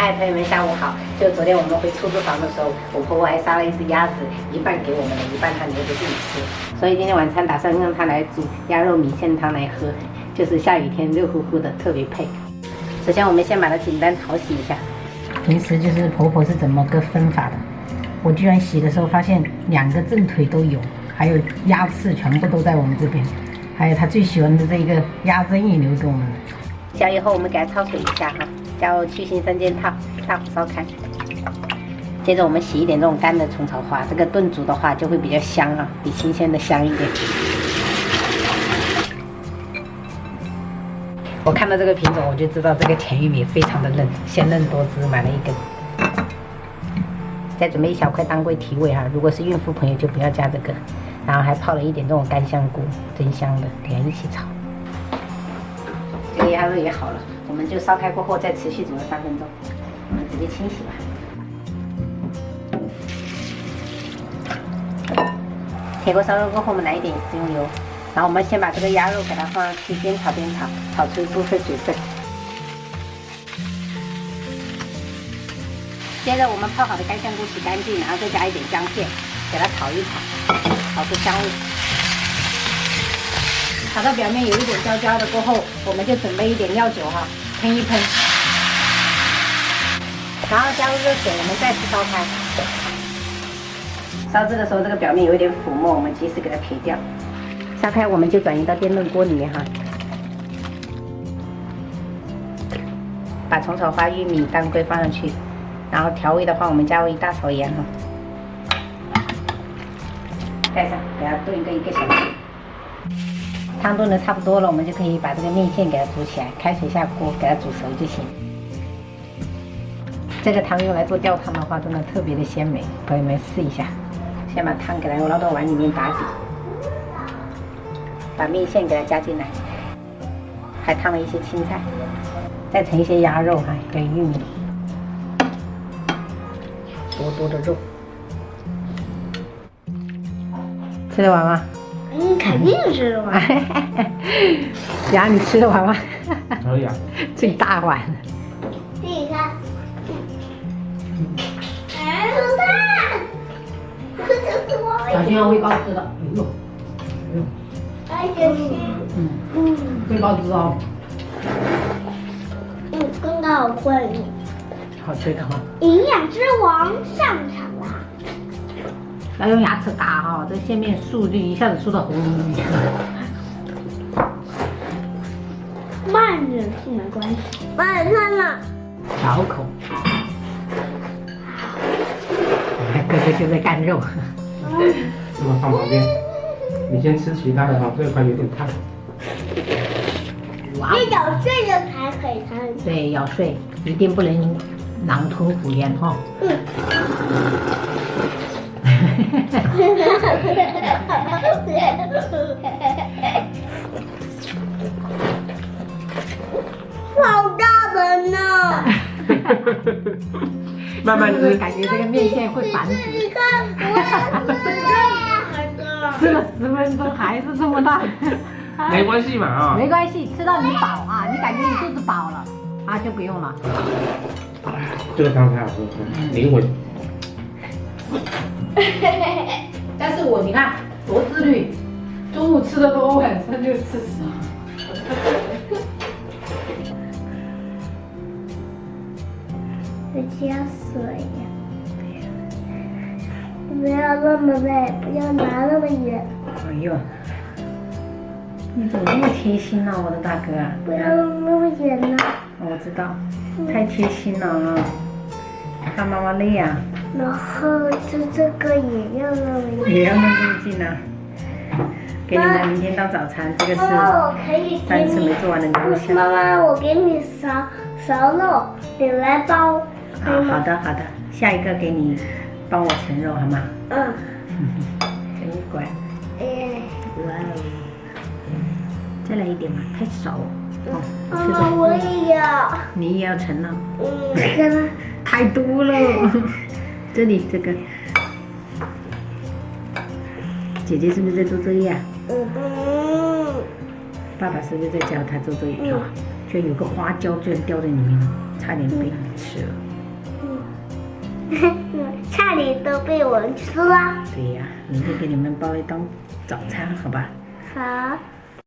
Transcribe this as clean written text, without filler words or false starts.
嗨，朋友们，下午好！就昨天我们回出租房的时候，我婆婆还杀了一只鸭子，一半给我们了，一半她留着自己吃。所以今天晚餐打算用它来煮鸭肉米线汤来喝，就是下雨天热乎乎的，特别配。首先我们先把它简单淘洗一下。平时就是婆婆是怎么个分法的？我居然洗的时候发现2个正腿都有，还有鸭翅全部都在我们这边，还有她最喜欢的这个鸭胗也留给我们了。加以后我们给它焯水一下哈。加入去腥3件套，大火烧开。接着我们洗一点这种干的虫草花，这个炖煮的话就会比较香啊，比新鲜的香一点。我看到这个品种，我就知道这个甜玉米非常的嫩，鲜嫩多汁，买了1根。再准备1小块当归提味哈，如果是孕妇朋友就不要加这个。然后还泡了一点这种干香菇，真香的，给它一起炒。这个鸭肉也好了。我们就烧开过后再持续煮了3分钟，我们直接清洗吧。铁锅烧热过后，我们来一点食用油，然后我们先把这个鸭肉给它放上去，边炒边炒，炒出一部分水分。接着我们泡好的干香菇洗干净，然后再加一点姜片，给它炒一炒，炒出香味。炒到表面有一点焦焦的过后，我们就准备一点料酒哈，喷一喷，然后加入热水，我们再次烧开。烧制的时候，这个表面有一点浮沫，我们及时给它撇掉。烧开我们就转移到电炖锅里面哈，把虫草花、玉米、当归放上去，然后调味的话，我们加入1大勺盐哈，盖上，给它炖1个小时。汤炖的差不多了，我们就可以把这个面线给它煮起来，开水下锅给它煮熟就行。这个汤用来做吊汤的话，真的特别的鲜美，朋友们试一下。先把汤给它捞到碗里面打底，把面线给它加进来，还烫了一些青菜，再盛一些鸭肉哈，跟玉米，多的肉，吃得完吗？肯定吃得完。呀，你吃得完吗？可以啊。最大碗。你看，哎，好大！这是我。小心啊，会爆汁的。哎呦，哎，这是。会爆汁哦。刚刚好会。好吃的哈。营养之王上场啦！要用牙齿嘎哈，这线面酥就一下子酥到喉咙里去了。慢着是没关系，慢着呢。小口。哥哥就在干肉。这个放旁边，你先吃其他的哈，这块有点烫。哇！要咬碎了才可以吃。对，咬碎，一定不能狼吞虎咽哈。好大门呢！慢慢吃，感觉这个面线会繁殖。你看，我吃了10分钟还是这么大。没关系嘛啊。没关系，吃到你饱啊，你感觉你肚子饱了啊，就不用了。这个汤太好喝了，灵魂。但是我你看多自律，中午吃的多，晚上就吃少。加水呀！不要那么累，不要拿那么远。哎呦，你怎么那么贴心呢，我的大哥啊！不要那么远呢。我知道，太贴心了啊！看妈妈累呀。然后就这个也要那么远。也要弄这么近呢。给你们明天当早餐，这个是我可以上次没做完的牛肉馅。妈妈，我给你勺肉，你来包。好的好的，下一个给你帮我盛肉好吗？真乖。哇哦，再来一点嘛，太少哦。妈妈，我也要。你也要盛呢？看看。太多了。这里这个，姐姐是不是在做作业啊？爸爸是不是在教他做作业？就有个花椒居然掉在里面了，差点被你吃了。差点都被我吃了。对呀，明天给你们包一顿早餐，好吧？好。